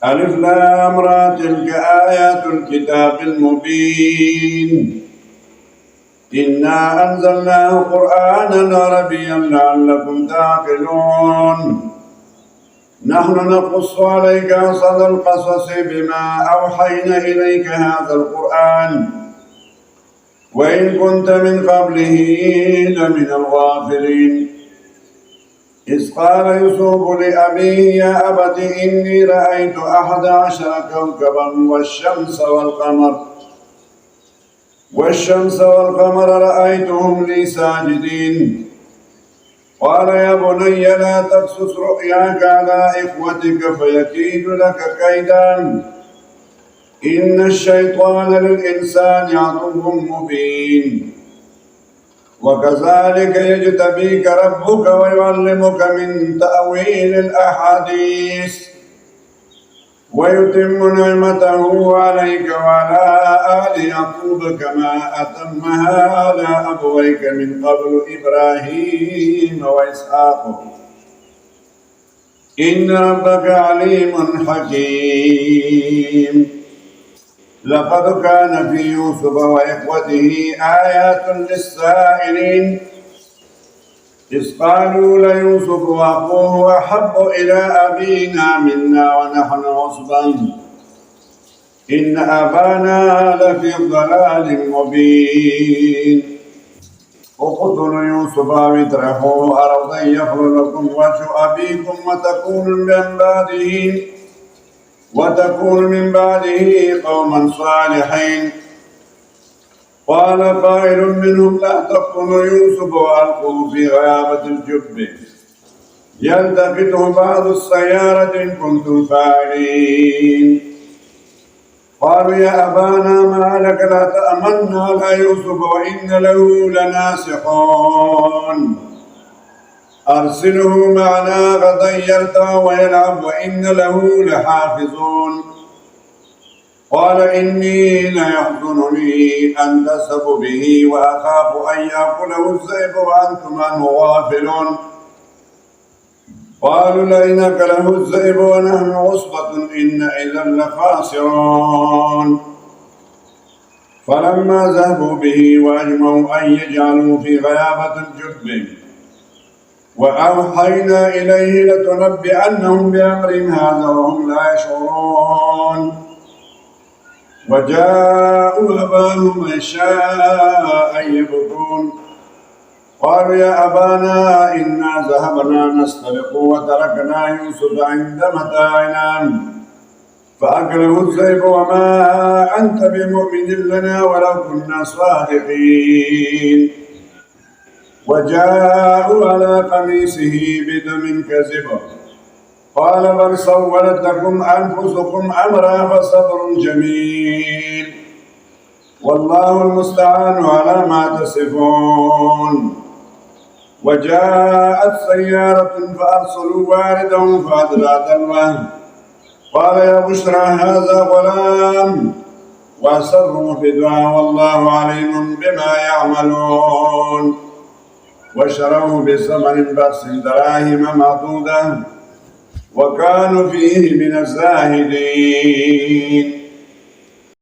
ألف لام را تلك آيات الكتاب المبين إنا أنزلناه قرآنا عربيا لعلكم تعقلون نحن نقص عليك أحسن القصص بما أوحينا إليك هذا القرآن وإن كنت من قبله لمن الغافلين إذ قال يوسف لأبيه يا أبت إني رأيت 11 كوكبا والشمس والقمر رأيتهم لي ساجدين قال يا بني لا تقصص رؤياك على إخوتك فيكيد لك كيدا إن الشيطان للإنسان عدو مبين وكذلك يجتبيك ربك ويعلمك من تأويل الأحاديث ويتم نعمته عليك وعلى آل يعقوب كما أتمها على أبويك من قبل إبراهيم وإسحاق إن ربك عليم حكيم لقد كان في يوسف وإخوته آيات للسائلين إذ قالوا ليوسف وأخوه أحب إلى أبينا منا ونحن عصبة إن أبانا لفي ضلال مبين اقتلوا يوسف أو اطرحوه أرضا يخل لكم وجه أبيكم وتكون من بعده قوما صالحين قال قائل منهم لا تقتلوا يوسف وألقوه في غيابة الجب يلتقطه بعض السيارة إن كنتم فاعلين قالوا يا أبانا ما لك لا تأمنا على يوسف وإن له لناصحون أرسله معنا غدا يرتع ويلعب وإن له لحافظون قال إني ليحزنني أن تذهبوا به وأخاف أن يأكله الذئب وأنتم عنه غافلون قالوا لئن أكله الذئب ونحن عصبة إن إذا لخاسرون فلما ذهبوا به وأجمعوا أن يجعلوا في غيابة الجب وأوحينا إليه لتنبئنهم بأمرهم هذا وهم لا يشعرون وجاءوا أباهم عشاء يبكون قالوا يا أبانا إنا ذهبنا نستبق وتركنا يوسف عند متاعنا فأكله الذئب وما أنت بمؤمن لنا ولو كنا صادقين وجاءوا على قميصه بدم كذب قال بل سولت لكم أنفسكم أمرا فصبر جميل والله المستعان على ما تصفون وجاءت سيارة فأرسلوا واردهم فأدلى دلوه قال يا بشرى هذا غلام وأسروا بدعاء والله عليم بما يعملون وشروه بثمن بخس دراهم معدودة وكانوا فيه من الزاهدين